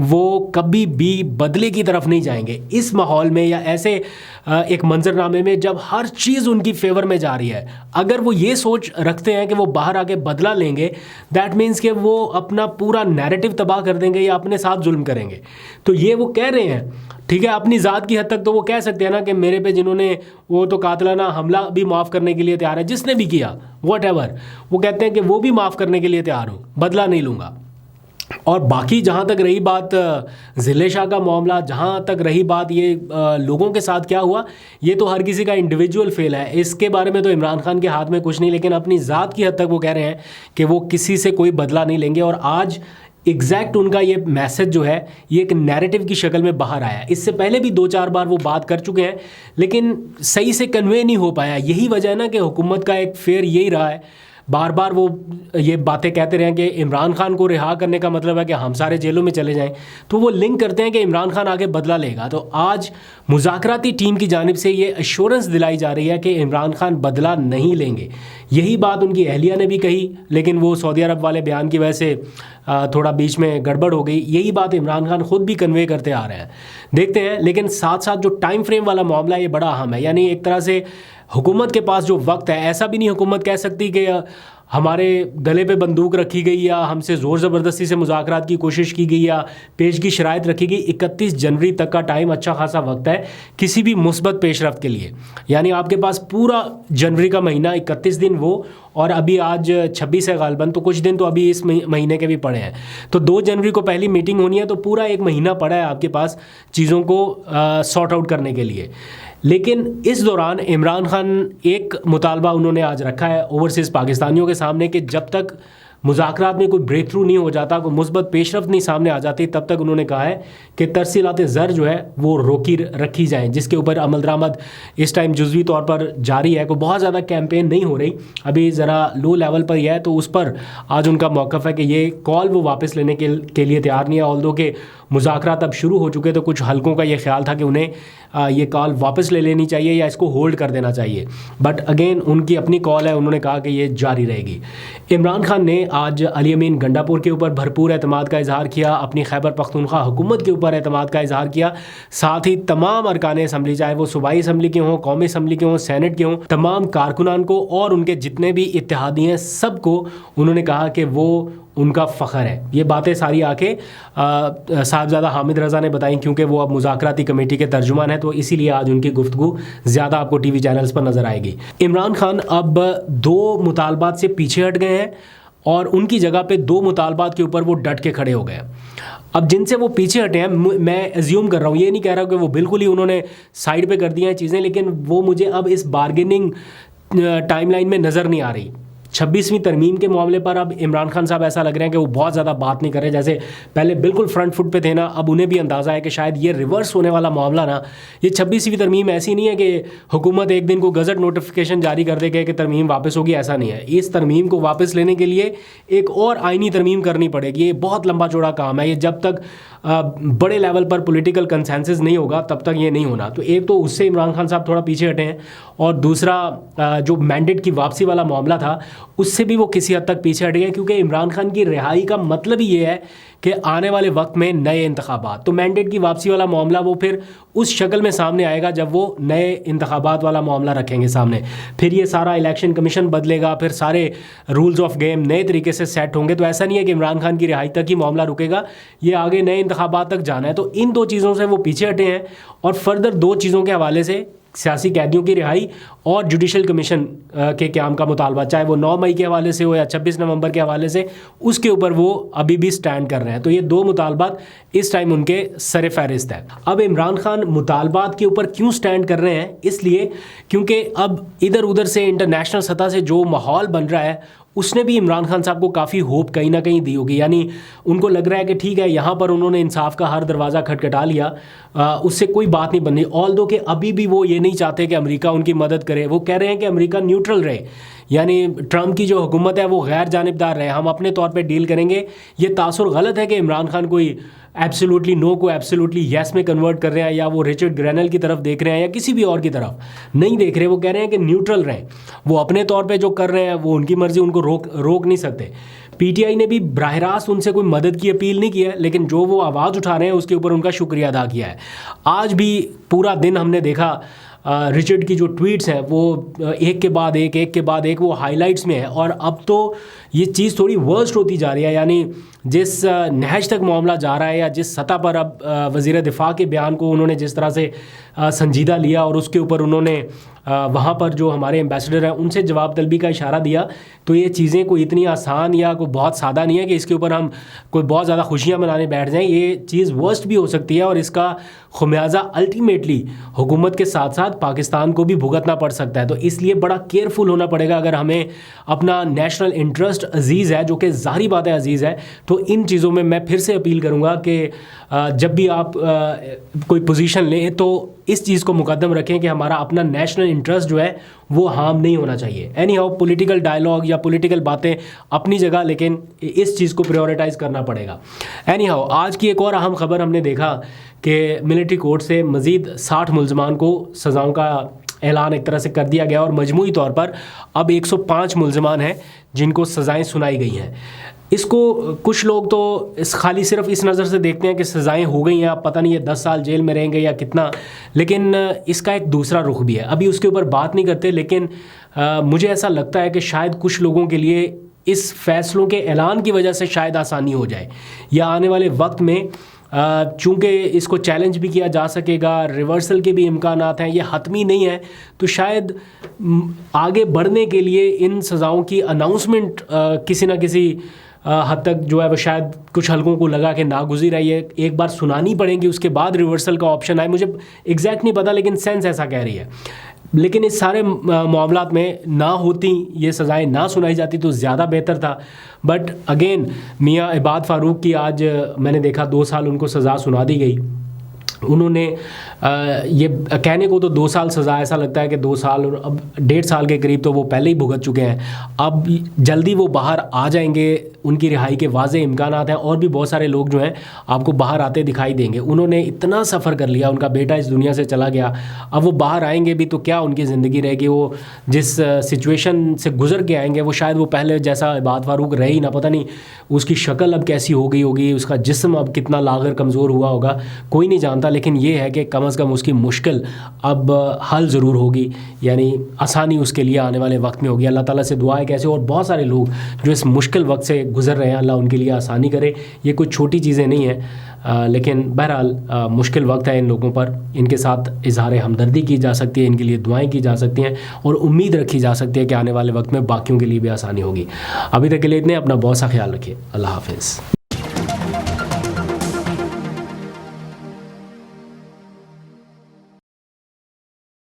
وہ کبھی بھی بدلے کی طرف نہیں جائیں گے. اس ماحول میں یا ایسے ایک منظرنامے میں جب ہر چیز ان کی فیور میں جا رہی ہے, اگر وہ یہ سوچ رکھتے ہیں کہ وہ باہر آ کے بدلہ لیں گے, دیٹ مینس کہ وہ اپنا پورا نیریٹو تباہ کر دیں گے یا اپنے ساتھ ظلم کریں گے. تو یہ وہ کہہ رہے ہیں, ٹھیک ہے, اپنی ذات کی حد تک تو وہ کہہ سکتے ہیں نا کہ میرے پہ جنہوں نے وہ تو قاتلانہ حملہ بھی معاف کرنے کے لیے تیار ہے, جس نے بھی کیا واٹ ایور, وہ کہتے ہیں کہ وہ بھی معاف کرنے کے لیے تیار ہوں, بدلہ نہیں لوں گا. اور باقی جہاں تک رہی بات ضلع شاہ کا معاملہ, جہاں تک رہی بات یہ لوگوں کے ساتھ کیا ہوا, یہ تو ہر کسی کا انڈیویجول فیل ہے, اس کے بارے میں تو عمران خان کے ہاتھ میں کچھ نہیں, لیکن اپنی ذات کی حد تک وہ کہہ رہے ہیں کہ وہ کسی سے کوئی بدلہ نہیں لیں گے. اور آج ایگزیکٹ ان کا یہ میسج جو ہے یہ ایک نیریٹو کی شکل میں باہر آیا. اس سے پہلے بھی 2-4 بار وہ بات کر چکے ہیں لیکن صحیح سے کنوے نہیں ہو پایا. یہی وجہ ہے نا کہ حکومت کا ایک فیئر یہی رہا ہے, بار بار وہ یہ باتیں کہتے رہے ہیں کہ عمران خان کو رہا کرنے کا مطلب ہے کہ ہم سارے جیلوں میں چلے جائیں, تو وہ لنک کرتے ہیں کہ عمران خان آگے بدلہ لے گا. تو آج مذاکراتی ٹیم کی جانب سے یہ ایشورنس دلائی جا رہی ہے کہ عمران خان بدلہ نہیں لیں گے. یہی بات ان کی اہلیہ نے بھی کہی, لیکن وہ سعودی عرب والے بیان کی وجہ سے تھوڑا بیچ میں گڑبڑ ہو گئی. یہی بات عمران خان خود بھی کنوے کرتے آ رہے ہیں, دیکھتے ہیں. لیکن ساتھ ساتھ جو ٹائم فریم والا معاملہ ہے یہ بڑا اہم ہے. یعنی ایک طرح سے حکومت کے پاس جو وقت ہے, ایسا بھی نہیں حکومت کہہ سکتی کہ ہمارے گلے پہ بندوق رکھی گئی یا ہم سے زور زبردستی سے مذاکرات کی کوشش کی گئی یا پیشگی شرائط رکھی گئی. 31 جنوری تک کا ٹائم اچھا خاصا وقت ہے کسی بھی مثبت پیش رفت کے لیے. یعنی آپ کے پاس پورا جنوری کا مہینہ 31 دن وہ, اور ابھی آج 26 ہے غالباً, تو کچھ دن تو ابھی اس مہینے کے بھی پڑے ہیں. تو 2 جنوری کو پہلی میٹنگ ہونی ہے, تو پورا ایک مہینہ پڑا ہے آپ کے پاس چیزوں کو سارٹ آؤٹ کرنے کے لیے. لیکن اس دوران عمران خان ایک مطالبہ انہوں نے آج رکھا ہے اوورسیز پاکستانیوں کے سامنے کہ جب تک مذاکرات میں کوئی بریک تھرو نہیں ہو جاتا, کوئی مثبت پیش رفت نہیں سامنے آ جاتی, تب تک انہوں نے کہا ہے کہ ترسیلات زر جو ہے وہ روکی رکھی جائیں, جس کے اوپر عمل درآمد اس ٹائم جزوی طور پر جاری ہے. کوئی بہت زیادہ کیمپین نہیں ہو رہی, ابھی ذرا لو لیول پر یہ ہے, تو اس پر آج ان کا موقف ہے کہ یہ کال وہ واپس لینے کے لیے تیار نہیں ہے. آلدو کہ مذاکرات اب شروع ہو چکے, تو کچھ حلقوں کا یہ خیال تھا کہ انہیں یہ کال واپس لے لینی چاہیے یا اس کو ہولڈ کر دینا چاہیے, بٹ اگین ان کی اپنی کال ہے, انہوں نے کہا کہ یہ جاری رہے گی. عمران خان نے آج علی امین گنڈاپور کے اوپر بھرپور اعتماد کا اظہار کیا, اپنی خیبر پختونخوا حکومت کے اوپر اعتماد کا اظہار کیا, ساتھ ہی تمام ارکان اسمبلی, چاہے وہ صوبائی اسمبلی کے ہوں, قومی اسمبلی کے ہوں, سینٹ کے ہوں, تمام کارکنان کو اور ان کے جتنے بھی اتحادی ہیں سب کو انہوں نے کہا کہ وہ ان کا فخر ہے. یہ باتیں ساری آ کے صاحبزادہ حامد رضا نے بتائیں, کیونکہ وہ اب مذاکراتی کمیٹی کے ترجمان ہیں, تو اسی لیے آج ان کی گفتگو زیادہ آپ کو ٹی وی چینلز پر نظر آئے گی. عمران خان اب 2 مطالبات سے پیچھے ہٹ گئے ہیں اور ان کی جگہ پہ 2 مطالبات کے اوپر وہ ڈٹ کے کھڑے ہو گئے ہیں. اب جن سے وہ پیچھے ہٹے ہیں, میں ایزیوم کر رہا ہوں, یہ نہیں کہہ رہا کہ وہ بالکل ہی انہوں نے سائڈ پہ کر دی ہیں چیزیں, لیکن وہ مجھے اب اس بارگیننگ ٹائم لائن میں نظر نہیں آ رہی. 26ویں ترمیم کے معاملے پر اب عمران خان صاحب ایسا لگ رہے ہیں کہ وہ بہت زیادہ بات نہیں کر رہے, جیسے پہلے بالکل فرنٹ فٹ پہ تھے نا, اب انہیں بھی اندازہ ہے کہ شاید یہ ریورس ہونے والا معاملہ نا, یہ 26ویں ترمیم ایسی نہیں ہے کہ حکومت ایک دن کو گزٹ نوٹیفیکیشن جاری کر دے گا کہ ترمیم واپس ہوگی, ایسا نہیں ہے. اس ترمیم کو واپس لینے کے لیے ایک اور آئینی ترمیم کرنی پڑے گی, یہ بہت لمبا چوڑا کام ہے, یہ جب تک بڑے لیول پر پولیٹیکل کنسنسس نہیں ہوگا تب تک یہ نہیں ہونا. تو ایک تو اس سے عمران خان صاحب تھوڑا پیچھے ہٹے ہیں, اور دوسرا جو مینڈیٹ کی واپسی والا معاملہ تھا اس سے بھی وہ کسی حد تک پیچھے ہٹ گئے, کیونکہ عمران خان کی رہائی کا مطلب ہی یہ ہے کہ آنے والے وقت میں نئے انتخابات. تو مینڈیٹ کی واپسی والا معاملہ وہ پھر اس شکل میں سامنے آئے گا جب وہ نئے انتخابات والا معاملہ رکھیں گے سامنے, پھر یہ سارا الیکشن کمیشن بدلے گا, پھر سارے رولز آف گیم نئے طریقے سے سیٹ ہوں گے. تو ایسا نہیں ہے کہ عمران خان کی رہائی تک ہی معاملہ رکے گا, یہ آگے نئے انتخابات تک جانا ہے. تو ان 2 چیزوں سے وہ پیچھے ہٹے ہیں, اور فردر 2 چیزوں کے حوالے سے سیاسی قیدیوں کی رہائی اور جوڈیشل کمیشن کے قیام کا مطالبہ, چاہے وہ 9 مئی کے حوالے سے ہو یا 26 نومبر کے حوالے سے, اس کے اوپر وہ ابھی بھی سٹینڈ کر رہے ہیں. تو یہ 2 مطالبات اس ٹائم ان کے سر فہرست ہے. اب عمران خان مطالبات کے اوپر کیوں سٹینڈ کر رہے ہیں, اس لیے کیونکہ اب ادھر ادھر سے انٹرنیشنل سطح سے جو ماحول بن رہا ہے اس نے بھی عمران خان صاحب کو کافی ہوپ کہیں نہ کہیں دی ہوگی. یعنی ان کو لگ رہا ہے کہ ٹھیک ہے, یہاں پر انہوں نے انصاف کا ہر دروازہ کھٹکھٹا لیا, اس سے کوئی بات نہیں بننی. آلدو کہ ابھی بھی وہ یہ نہیں چاہتے کہ امریکہ ان کی مدد کرے, وہ کہہ رہے ہیں کہ امریکہ نیوٹرل رہے, یعنی ٹرمپ کی جو حکومت ہے وہ غیر جانبدار رہے, ہم اپنے طور پہ ڈیل کریں گے. یہ تاثر غلط ہے کہ عمران خان کوئی ایبسولوٹلی نو کو ایبسولوٹلی یس میں کنورٹ کر رہے ہیں, یا وہ رچرڈ گرینل کی طرف دیکھ رہے ہیں یا کسی بھی اور کی طرف نہیں دیکھ رہے. وہ کہہ رہے ہیں کہ نیوٹرل رہیں, وہ اپنے طور پہ جو کر رہے ہیں وہ ان کی مرضی, ان کو روک نہیں سکتے. پی ٹی آئی نے بھی براہ راست ان سے کوئی مدد کی اپیل نہیں کی ہے، لیکن جو وہ آواز اٹھا رہے ہیں اس کے اوپر ان کا شکریہ ادا کیا ہے۔ آج بھی پورا دن ہم نے دیکھا رچرڈ کی جو ٹویٹس ہیں وہ ایک کے بعد ایک وہ ہائی لائٹس میں ہے، اور اب تو یہ چیز تھوڑی ورسٹ ہوتی جا رہی ہے، یعنی جس نہج تک معاملہ جا رہا ہے یا جس سطح پر اب وزیر دفاع کے بیان کو انہوں نے جس طرح سے سنجیدہ لیا اور اس کے اوپر انہوں نے وہاں پر جو ہمارے ایمبیسڈر ہیں ان سے جواب طلبی کا اشارہ دیا، تو یہ چیزیں کوئی اتنی آسان یا کوئی بہت سادہ نہیں ہے کہ اس کے اوپر ہم کوئی بہت زیادہ خوشیاں منانے بیٹھ جائیں۔ یہ چیز ورسٹ بھی ہو سکتی ہے اور اس کا خمیازہ الٹیمیٹلی حکومت کے ساتھ ساتھ پاکستان کو بھی بھگتنا پڑ سکتا ہے۔ تو اس لیے بڑا کیئرفل ہونا پڑے گا اگر ہمیں اپنا نیشنل انٹرسٹ عزیز ہے، جو کہ ظاہری بات ہے عزیز ہے، تو ان چیزوں میں پھر سے اپیل کروں گا کہ جب بھی آپ کوئی پوزیشن لیں تو اس چیز کو مقدم رکھیں کہ ہمارا اپنا نیشنل انٹرسٹ جو ہے وہ ہارم نہیں ہونا چاہیے۔ اینی ہاؤ پولیٹیکل ڈائلاگ یا پولیٹیکل باتیں اپنی جگہ، لیکن اس چیز کو پریورٹائز کرنا پڑے گا۔ اینی ہاؤ آج کی ایک اور اہم خبر ہم نے دیکھا کہ ملٹری کورٹ سے مزید 60 ملزمان کو سزاؤں کا اعلان ایک طرح سے کر دیا گیا، اور مجموعی طور پر اب 105 ملزمان ہیں جن کو سزائیں سنائی گئی ہیں۔ اس کو کچھ لوگ تو خالی صرف اس نظر سے دیکھتے ہیں کہ سزائیں ہو گئی ہیں، اب پتہ نہیں یہ 10 سال جیل میں رہیں گے یا کتنا، لیکن اس کا ایک دوسرا رخ بھی ہے۔ ابھی اس کے اوپر بات نہیں کرتے، لیکن مجھے ایسا لگتا ہے کہ شاید کچھ لوگوں کے لیے اس فیصلوں کے اعلان کی وجہ سے شاید آسانی ہو جائے، یا آنے والے وقت میں چونکہ اس کو چیلنج بھی کیا جا سکے گا، ریورسل کے بھی امکانات ہیں، یہ حتمی نہیں ہے، تو شاید آگے بڑھنے کے لیے ان سزاؤں کی اناؤنسمنٹ کسی نہ کسی حد تک جو ہے وہ شاید کچھ حلقوں کو لگا کہ ناگزیر ہے، یہ ایک بار سنانی پڑیں گی، اس کے بعد ریورسل کا آپشن آئے۔ مجھے ایگزیکٹ نہیں پتا، لیکن سینس ایسا کہہ رہی ہے۔ لیکن اس سارے معاملات میں نہ ہوتی یہ سزائیں نہ سنائی جاتی تو زیادہ بہتر تھا۔ بٹ اگین میاں عباد فاروق کی آج میں نے دیکھا 2 سال ان کو سزا سنا دی گئی۔ انہوں نے یہ کہنے کو تو 2 سال سزا، ایسا لگتا ہے کہ 2 سال اور اب 1.5 سال کے قریب تو وہ پہلے ہی بھگت چکے ہیں، اب جلدی وہ باہر آ جائیں گے، ان کی رہائی کے واضح امکانات ہیں، اور بھی بہت سارے لوگ جو ہیں آپ کو باہر آتے دکھائی دیں گے۔ انہوں نے اتنا سفر کر لیا، ان کا بیٹا اس دنیا سے چلا گیا، اب وہ باہر آئیں گے بھی تو کیا ان کی زندگی رہے گی؟ وہ جس سچویشن سے گزر کے آئیں گے وہ شاید وہ پہلے جیسا عباد فاروق رہے ہی نہ، پتہ نہیں اس کی شکل اب کیسی ہو گئی ہوگی، اس کا جسم اب کتنا لاغر کمزور ہوا ہوگا، کوئی نہیں جانتا۔ لیکن یہ ہے کہ کم از کم اس کی مشکل اب حل ضرور ہوگی، یعنی آسانی اس کے لیے آنے والے وقت میں ہوگی۔ اللہ تعالیٰ سے دعا ہے کہ ایسے اور بہت سارے لوگ جو اس مشکل وقت سے گزر رہے ہیں اللہ ان کے لیے آسانی کرے۔ یہ کوئی چھوٹی چیزیں نہیں ہیں، لیکن بہرحال مشکل وقت ہے ان لوگوں پر، ان کے ساتھ اظہار ہمدردی کی جا سکتی ہے، ان کے لیے دعائیں کی جا سکتی ہیں، اور امید رکھی جا سکتی ہے کہ آنے والے وقت میں باقیوں کے لیے بھی آسانی ہوگی۔ ابھی تک کے لیے اتنے، اپنا بہت سا خیال رکھیے، اللہ حافظ۔